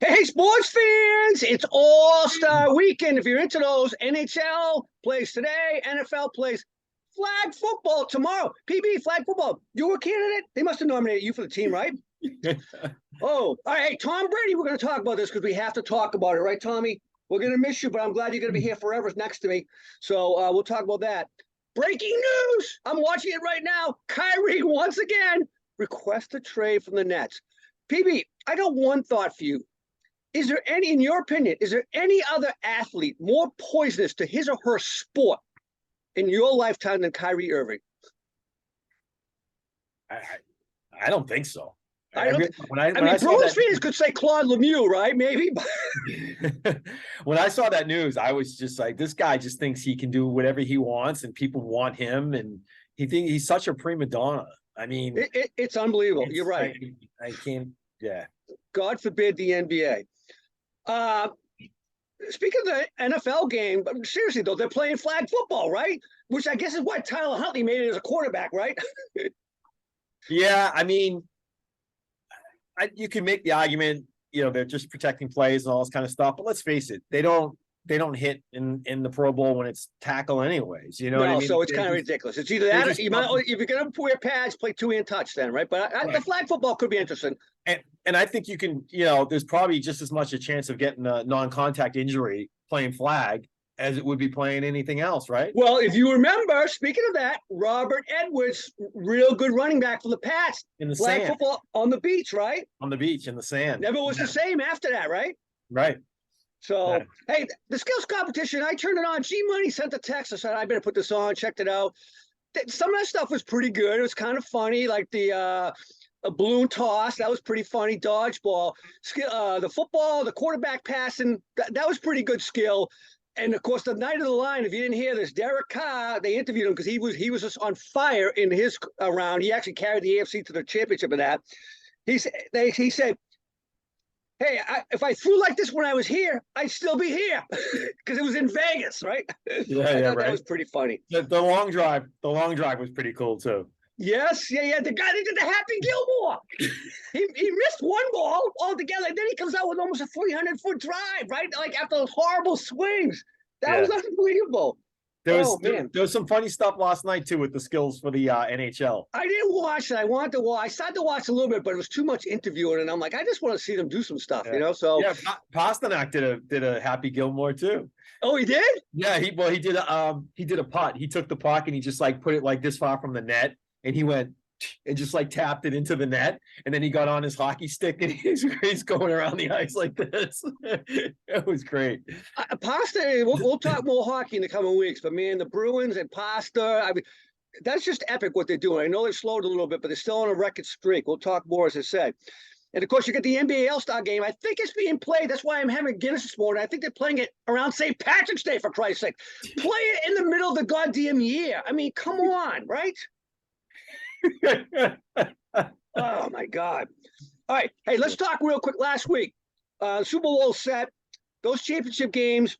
Hey, sports fans! It's All-Star Weekend. If you're into those, NHL plays today, NFL plays flag football tomorrow. PB, flag football. You were a candidate? They must have nominated you for the team, right? Oh, all right. Hey, Tom Brady, we're going to talk about this because we have to talk about it, right, Tommy? We're going to miss you, but I'm glad you're going to be here forever next to me. So we'll talk about that. Breaking news! I'm watching it right now. KYRIE, once again, requests a trade from the Nets. PB, I got one thought for you. Is there any, in your opinion, is there any other athlete more poisonous to his or her sport in your lifetime than Kyrie Irving? I, I don't think so. I don't. When I mean, saw Bruins that, fans could say Claude Lemieux, right? Maybe. when I saw that news, I was just like, this guy just thinks he can do whatever he wants, and people want him, and he's such a prima donna. I mean, it's unbelievable. You're right. I can't. Yeah. God forbid the NBA. Speaking of the NFL game, seriously though, they're playing flag football, right? Which I guess is why Tyler Huntley made it as a quarterback, right? Yeah, I mean, you can make the argument, they're just protecting plays and all this kind of stuff. But let's face it, they don't hit in the Pro Bowl when it's tackle anyways. You know what I mean? So it's kind of ridiculous. It's either that or if you're going to wear pads, play 2-hand touch then, right? But the flag football could be interesting. And I think you can, there's probably just as much a chance of getting a non-contact injury playing flag as it would be playing anything else, right? Well, if you remember, speaking of that, Robert Edwards, real good running back for the Pats. In the flag sand. Football on the beach, right? On the beach, in the sand. Never was the same after that, right? Right. So, hey, the skills competition, I turned it on. G-Money sent a text. I said, I better put this on, checked it out. Some of that stuff was pretty good. It was kind of funny, like a balloon toss. That was pretty funny. Dodgeball. The football, the quarterback passing, that was pretty good skill. And of course, the night of the line, if you didn't hear this, Derek Carr, they interviewed him because he was just on fire in his round. He actually carried the AFC to the championship of that. He said, hey, if I threw like this when I was here, I'd still be here because it was in Vegas, right? Yeah, right. That was pretty funny. The long drive was pretty cool too. Yes, yeah. The guy that did the Happy Gilmore. he missed one ball altogether, and then he comes out with almost a 300-foot drive, right? Like after those horrible swings. That was unbelievable. There was some funny stuff last night too with the skills for the NHL. I didn't watch it. I wanted to watch. I started to watch a little bit, but it was too much interviewing, and I'm like, I just want to see them do some stuff, So Pasternak did a Happy Gilmore too. Oh, he did? Yeah, he did a putt. He took the puck and he just like put it like this far from the net, and he went and just like tapped it into the net, and then he got on his hockey stick and he's going around the ice like this. It was great. Pasta, we'll talk more hockey in the coming weeks, but man, the Bruins and Pasta, I mean, that's just epic what they're doing. I know they've slowed a little bit, but they're still on a record streak. We'll talk more, as I said. And of course, you get the NBA All-Star game. I think it's being played. That's why I'm having Guinness this morning. I think they're playing it around St. Patrick's Day, for Christ's sake. Play it in the middle of the goddamn year. I mean, come on, right? Oh my God. All right. Hey, let's talk real quick. Last week, Super Bowl set, those championship games.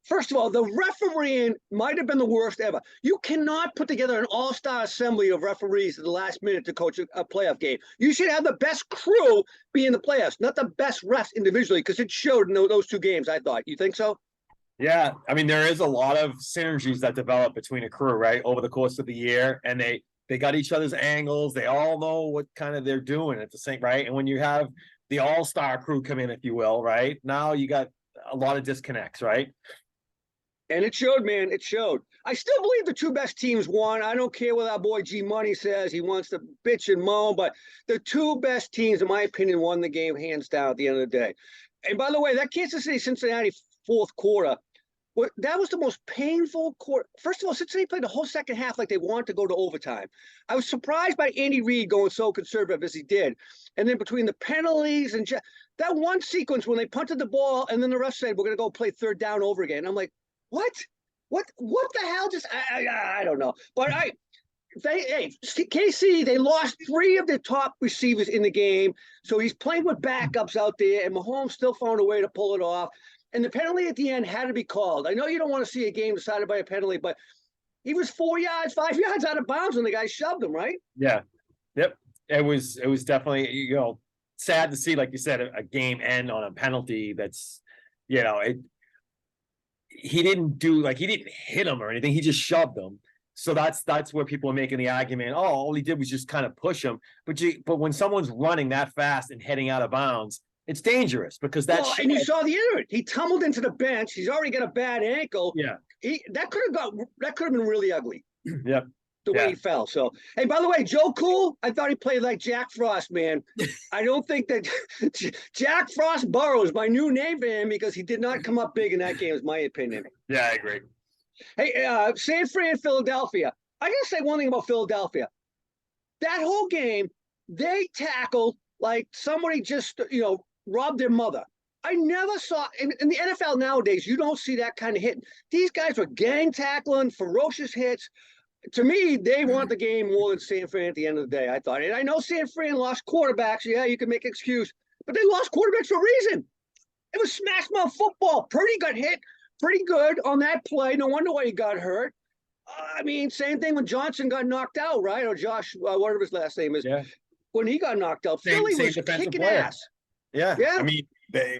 First of all, the refereeing might have been the worst ever. You cannot put together an all-star assembly of referees at the last minute to coach a playoff game. You should have the best crew be in the playoffs, not the best refs individually, because it showed in those two games, I thought. You think so? Yeah. I mean, there is a lot of synergies that develop between a crew, right, over the course of the year, and they got each other's angles. They all know what kind of they're doing at the same, right? And when you have the all-star crew come in, if you will, right, now you got a lot of disconnects, right? And it showed, man. It showed. I still believe the two best teams won. I don't care what our boy G Money says. He wants to bitch and moan, but the two best teams, in my opinion, won the game hands down at the end of the day. And by the way, that Kansas City-Cincinnati fourth quarter, that was the most painful quarter. First of all, Cincinnati played the whole second half like they wanted to go to overtime. I was surprised by Andy Reid going so conservative as he did. And then between the penalties and that one sequence when they punted the ball and then the ref said, we're going to go play third down over again. I'm like, what the hell? Just I don't know. But KC, they lost 3 of their top receivers in the game. So he's playing with backups out there, and Mahomes still found a way to pull it off. And the penalty at the end had to be called. I know you don't want to see a game decided by a penalty, but he was 5 yards out of bounds when the guy shoved him, right? Yeah. Yep. It was definitely, sad to see, like you said, a game end on a penalty. That's, you know, he didn't hit him or anything. He just shoved him. So that's where people are making the argument. Oh, all he did was just kind of push him. But when someone's running that fast and heading out of bounds, it's dangerous because and you saw the end of it. He tumbled into the bench. He's already got a bad ankle. Yeah. That could have been really ugly. Yep. The way he fell. So, hey, by the way, Joe Cool, I thought he played like Jack Frost, man. I don't think that Jack Frost Burrows, my new name for him, because he did not come up big in that game, is my opinion. Yeah, I agree. Hey, San Fran, Philadelphia. I got to say one thing about Philadelphia. That whole game, they tackled like somebody just, robbed their mother. I never saw in the NFL nowadays, you don't see that kind of hit. These guys were gang tackling, ferocious hits. To me, they want the game more than San Fran at the end of the day, I thought. And I know San Fran lost quarterbacks. Yeah, you can make an excuse. But they lost quarterbacks for a reason. It was smash mouth football. Purdy got hit pretty good on that play. No wonder why he got hurt. Same thing when Johnson got knocked out, right? Or Josh, whatever his last name is. Yeah. When he got knocked out, Philly was kicking ass. Yeah.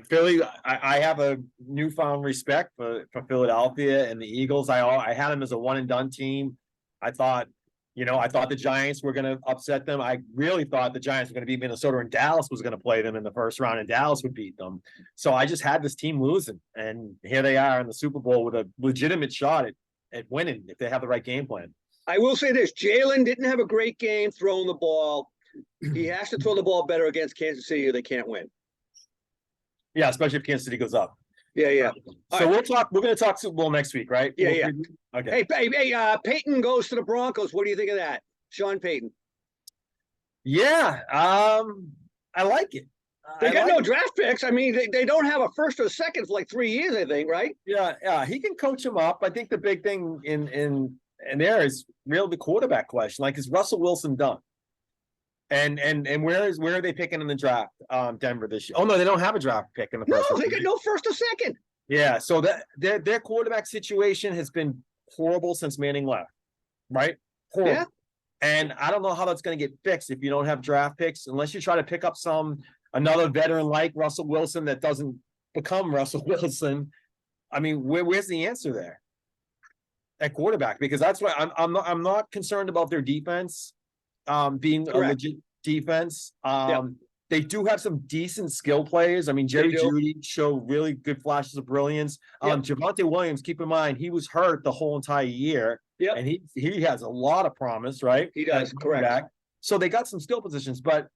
Philly, I have a newfound respect for Philadelphia and the Eagles. I had them as a one and done team. I thought the Giants were going to upset them. I really thought the Giants were going to beat Minnesota and Dallas was going to play them in the first round and Dallas would beat them. So I just had this team losing. And here they are in the Super Bowl with a legitimate shot at winning if they have the right game plan. I will say this. Jalen didn't have a great game throwing the ball. He has to throw the ball better against Kansas City or they can't win. Yeah, especially if Kansas City goes up. Yeah. So we're going to talk Super Bowl next week, right? Yeah. Okay. Hey, Peyton goes to the Broncos. What do you think of that? Sean Payton. Yeah, I like it. They got no draft picks. They don't have a first or second for like 3 years, I think, right? Yeah. He can coach him up. I think the big thing in there is really the quarterback question. Like, is Russell Wilson done? And where are they picking in the draft? Denver this year. Oh no, they don't have a draft pick in the first. No, they got no first or second. Yeah, so that their quarterback situation has been horrible since Manning left, right? Horrible. Yeah. And I don't know how that's going to get fixed if you don't have draft picks, unless you try to pick up another veteran like Russell Wilson that doesn't become Russell Wilson. Where's the answer there at quarterback? Because that's why I'm not concerned about their defense. Being Correct. A legit defense. They do have some decent skill players. Jerry Jeudy showed really good flashes of brilliance. Javonte Williams, keep in mind, he was hurt the whole entire year. Yep. And he has a lot of promise, right? He does, correct. So they got some skill positions, but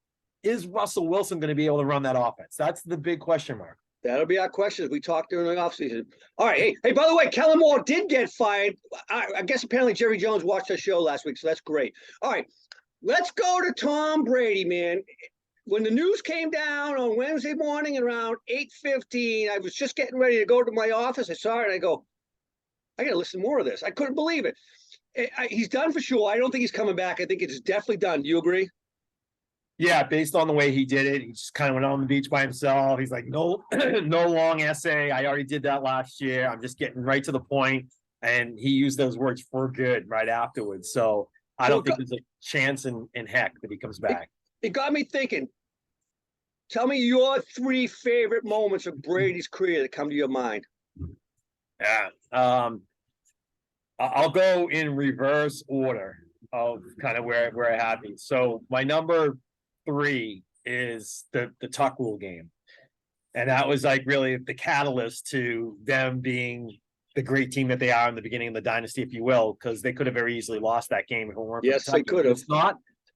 is Russell Wilson going to be able to run that offense? That's the big question mark. That'll be our question as we talk during the offseason. All right. Hey, by the way, Kellen Moore did get fired. I guess apparently Jerry Jones watched our show last week, so that's great. All right. Let's go to Tom Brady, man. When the news came down on Wednesday morning around 8:15, I was just getting ready to go to my office. I saw it and I go, I got to listen more of this. I couldn't believe it. He's done for sure. I don't think he's coming back. I think it's definitely done. Do you agree? Yeah, based on the way he did it, he just kind of went on the beach by himself. He's like, no, no long essay. I already did that last year. I'm just getting right to the point. And he used those words for good right afterwards. So I don't think there's a chance in heck that he comes back. It got me thinking. Tell me your 3 favorite moments of Brady's career that come to your mind. Yeah. I'll go in reverse order of kind of where I have these. So my number 3 is the Tuck Rule game. And that was like really the catalyst to them being the great team that they are in the beginning of the dynasty, if you will, because they could have very easily lost that game if it weren't. Yes, they could have.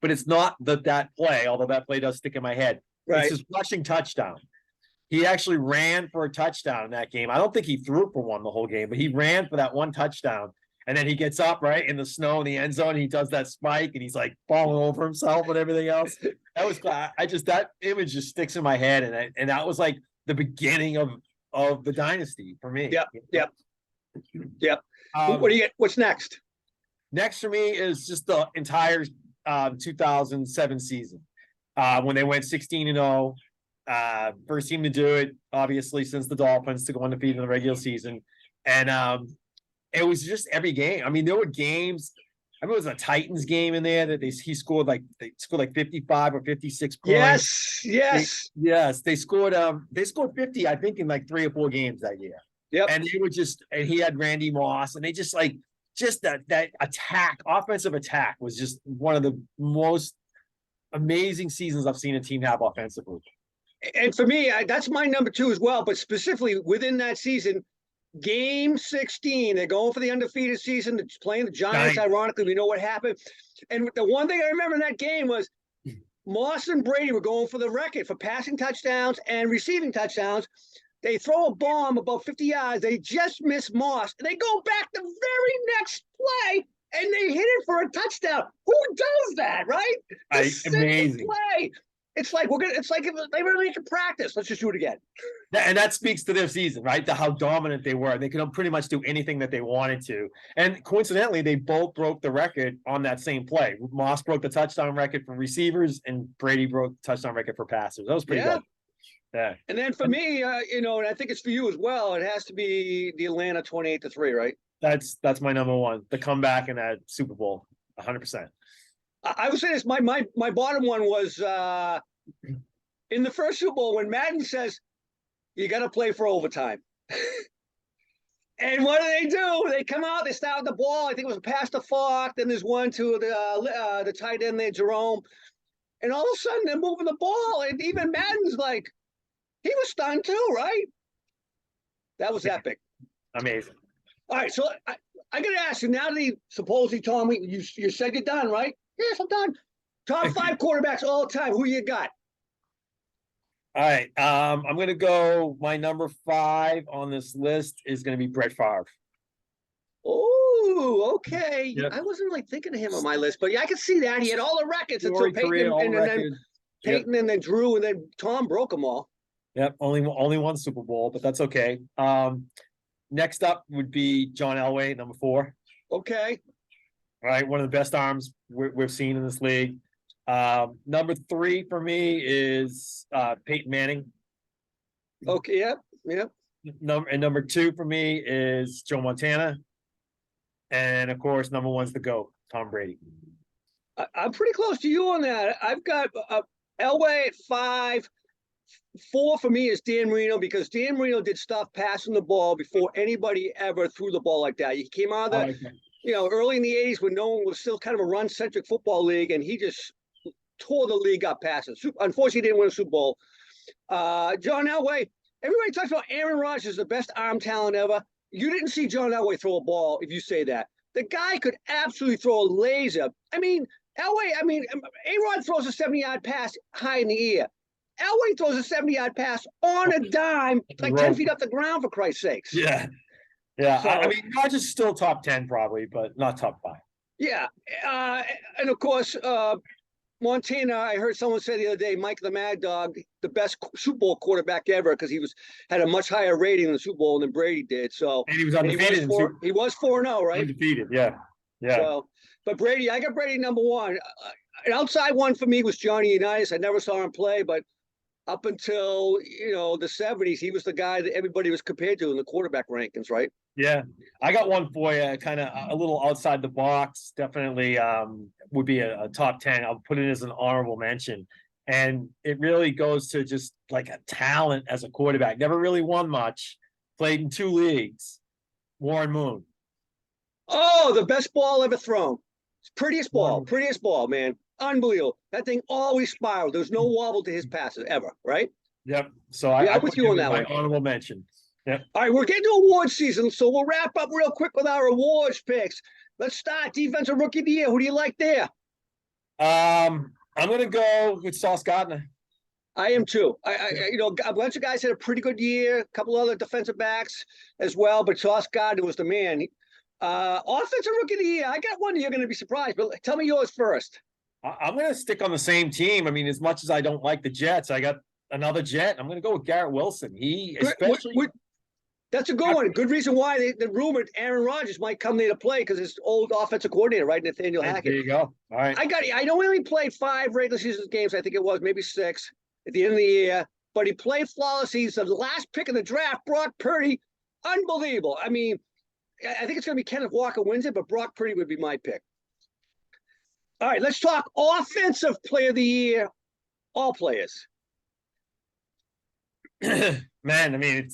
It's not that play, although that play does stick in my head. Right. It's his rushing touchdown. He actually ran for a touchdown in that game. I don't think he threw for one the whole game, but he ran for that one touchdown. And then he gets up right in the snow in the end zone. He does that spike and he's like falling over himself and everything else. That was that image just sticks in my head. And that was like the beginning of the dynasty for me. Yep. What do you get? What's next? Next for me is just the entire 2007 season when they went 16-0. First team to do it, obviously, since the Dolphins to go undefeated in the regular season. And it was just every game. There were games I remember it was a Titans game in there that he scored like 55 or 56 points. Yes, yes. They scored 50, I think, in like 3 or 4 games that year. Yep. And he had Randy Moss, and they just that offensive attack was just one of the most amazing seasons I've seen a team have offensively. And for me, that's my number 2 as well. But specifically within that season, Game 16, they're going for the undefeated season. They're playing the Giants. Ironically, we know what happened. And the one thing I remember in that game was Moss and Brady were going for the record for passing touchdowns and receiving touchdowns. They throw a bomb about 50 yards. They just miss Moss. They go back the very next play, and they hit it for a touchdown. Who does that, right? Amazing play. It's like it's like if they were making practice. Let's just do it again. And that speaks to their season, right? To how dominant they were. They could pretty much do anything that they wanted to. And coincidentally, they both broke the record on that same play. Moss broke the touchdown record for receivers, and Brady broke the touchdown record for passers. That was pretty good. Yeah. And then for me, and I think it's for you as well, it has to be the Atlanta 28-3, right? That's my number 1. The comeback in that Super Bowl, 100%. I would say this. My bottom one was in the first Super Bowl when Madden says you got to play for overtime. And what do? They come out, they start with the ball. I think it was a pass to Falk. Then there's one to the tight end there, Jerome. And all of a sudden they're moving the ball, and even Madden's like, he was stunned too, right? That was epic. Amazing. All right, so I got to ask you, now that he supposedly told me, you said you're done, right? Yes, I'm done. Top 5 quarterbacks all time. Who you got? All right. I'm going to go, my number 5 on this list is going to be Brett Favre. Oh, okay. Yep. I wasn't thinking of him on my list, but yeah, I could see that. He had all the records until Peyton and then Drew, and then Tom broke them all. Yep, only 1 Super Bowl, but that's okay. Next up would be John Elway, number 4. Okay. All right, one of the best arms we've seen in this league. Number 3 for me is Peyton Manning. Okay, yep. Number 2 for me is Joe Montana. And of course, number 1's the GOAT, Tom Brady. I'm pretty close to you on that. I've got Elway at 5. 4 for me is Dan Marino, because Dan Marino did stuff passing the ball before anybody ever threw the ball like that. He came out of early in the 80s when no one was still kind of a run-centric football league, and he just tore the league up passing. Unfortunately, he didn't win a Super Bowl. John Elway, everybody talks about Aaron Rodgers, the best arm talent ever. You didn't see John Elway throw a ball, if you say that. The guy could absolutely throw a laser. A-Rod throws a 70-yard pass high in the air. Elway throws a 70-yard pass on a dime, like 10 feet up the ground, for Christ's sakes. Yeah. Yeah. So, Rodgers is still top 10 probably, but not top 5. Yeah. And of course, Montana, I heard someone say the other day, Mike the Mad Dog, the best Super Bowl quarterback ever, because he had a much higher rating in the Super Bowl than Brady did. So, and he was undefeated. He was 4-0, right? Undefeated, yeah. Yeah. So, but Brady, I got Brady number 1. An outside one for me was Johnny Unitas. I never saw him play, but up until the 70s, he was the guy that everybody was compared to in the quarterback rankings, right? Yeah, I got one for you, kind of a little outside the box. Definitely would be a top 10. I'll put it as an honorable mention, and it really goes to just like a talent as a quarterback. Never really won much. Played in 2 leagues. Warren Moon. Oh, the best ball ever thrown. Prettiest ball, man. Unbelievable. That thing always spiraled. There's no wobble to his passes ever, right? Yep. So I'm with you on that one. Honorable mention. Yep. All right, we're getting to award season, so we'll wrap up real quick with our awards picks. Let's start defensive rookie of the year. Who do you like there? I'm gonna go with Sauce Gardner. I am too. A bunch of guys had a pretty good year. A couple other defensive backs as well, but Sauce Gardner was the man. Offensive rookie of the year. I got one. You're going to be surprised, but tell me yours first. I'm going to stick on the same team. I mean, as much as I don't like the Jets, I got another Jet. I'm going to go with Garrett Wilson. That's a good one. Good reason why they rumored Aaron Rodgers might come there to play, because his old offensive coordinator, right, Nathaniel Hackett. There you go. All right. I know he only played 5 regular season games. I think it was maybe 6 at the end of the year, but he played flawless. He's the last pick in the draft. Brock Purdy, unbelievable. I mean, I think it's going to be Kenneth Walker wins it, but Brock Purdy would be my pick. All right, let's talk offensive player of the year. All players. Man, I mean,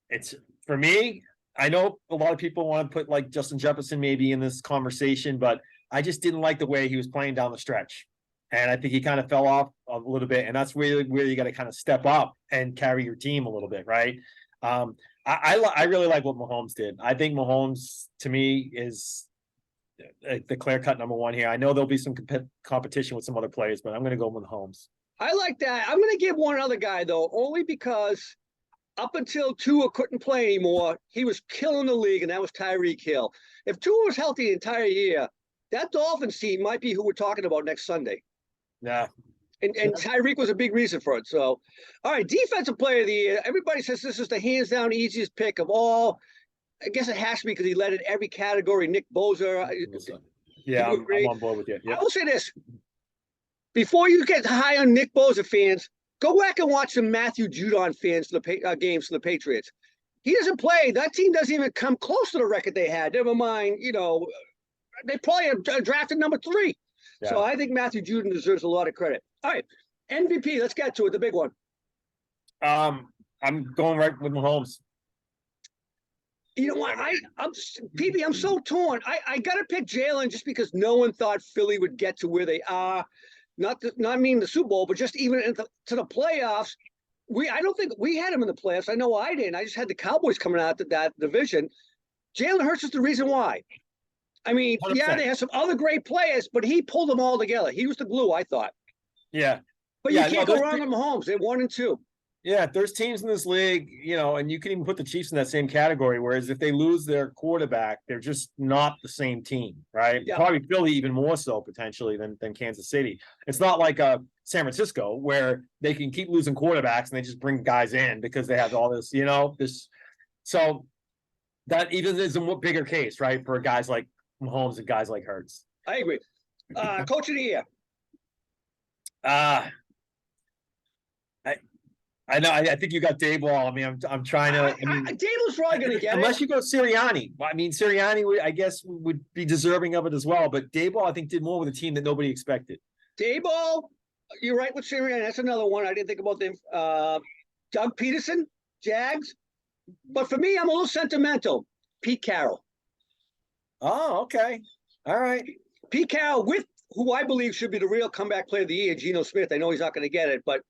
it's for me. I know a lot of people want to put like Justin Jefferson maybe in this conversation, but I just didn't like the way he was playing down the stretch. And I think he kind of fell off a little bit. And that's really where you got to kind of step up and carry your team a little bit, right? I really like what Mahomes did. I think Mahomes, to me, is the clear-cut number one here. I know there'll be some competition with some other players, but I'm going to go with Mahomes. I like that. I'm going to give one other guy, though, only because up until Tua couldn't play anymore, he was killing the league, and that was Tyreek Hill. If Tua was healthy the entire year, that Dolphins team might be who we're talking about next Sunday. Yeah. And Tyreek was a big reason for it. So, all right, defensive player of the year. Everybody says this is the hands-down easiest pick of all. I guess it has to be because he led in every category. Nick Bosa. Yeah, I'm on board with you. Yep. I will say this. Before you get high on Nick Bosa fans, go back and watch the Matthew Judon fans games for the Patriots. He doesn't play. That team doesn't even come close to the record they had. Never mind, they probably have drafted number 3. Yeah. So I think Matthew Judon deserves a lot of credit. All right, MVP. Let's get to it. The big one. I'm going right with Mahomes. You know what? I'm so torn. I gotta pick Jalen just because no one thought Philly would get to where they are. Not meaning the Super Bowl, but just even to the playoffs. I don't think we had him in the playoffs. I know I didn't. I just had the Cowboys coming out to that division. Jalen Hurts is the reason why. I mean, 100%. Yeah, they have some other great players, but he pulled them all together. He was the glue, I thought. Yeah. But you can't go wrong with Mahomes. They're 1 and 2. Yeah, there's teams in this league, and you can even put the Chiefs in that same category. Whereas if they lose their quarterback, they're just not the same team, right? Yeah. Probably Philly even more so potentially than Kansas City. It's not like San Francisco where they can keep losing quarterbacks and they just bring guys in because they have all this, this. So that even is a bigger case, right, for guys like Mahomes and guys like Hurts. I agree. Coach of the year. I know. I think you got Daboll. I mean, I'm trying to. Daboll's probably going to get unless you go Sirianni. I mean, Sirianni, I guess, would be deserving of it as well. But Daboll, I think, did more with a team that nobody expected. Daboll, you're right with Sirianni. That's another one I didn't think about. Them. Doug Peterson, Jags. But for me, I'm a little sentimental. Pete Carroll. Oh, okay. All right. Pete Carroll, with who I believe should be the real comeback player of the year, Geno Smith. I know he's not going to get it, but.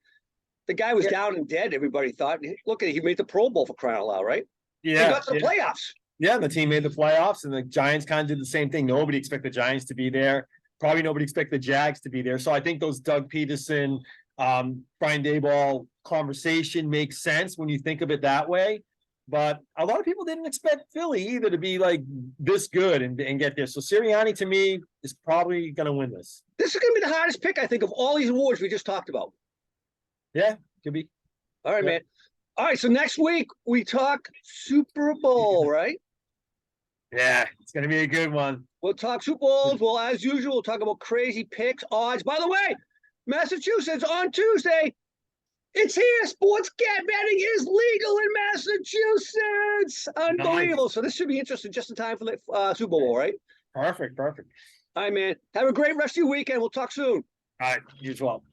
The guy was down and dead, everybody thought. Look at it, he made the Pro Bowl for crying out loud, right? Yeah. He got to the playoffs. Yeah, the team made the playoffs, and the Giants kind of did the same thing. Nobody expected the Giants to be there. Probably nobody expected the Jags to be there. So I think those Doug Peterson, Brian Daboll conversation makes sense when you think of it that way. But a lot of people didn't expect Philly either to be like this good and get there. So Sirianni, to me, is probably going to win this. This is going to be the hardest pick, I think, of all these awards we just talked about. Yeah, could be. All right, man. All right, so next week we talk Super Bowl, right? Yeah, it's going to be a good one. We'll talk Super Bowls. Well, as usual, we'll talk about crazy picks, odds. By the way, Massachusetts on Tuesday. It's here. Sports betting is legal in Massachusetts. Unbelievable. Nice. So this should be interesting just in time for the Super Bowl, right? Perfect. All right, man. Have a great rest of your weekend. We'll talk soon. All right, you as well.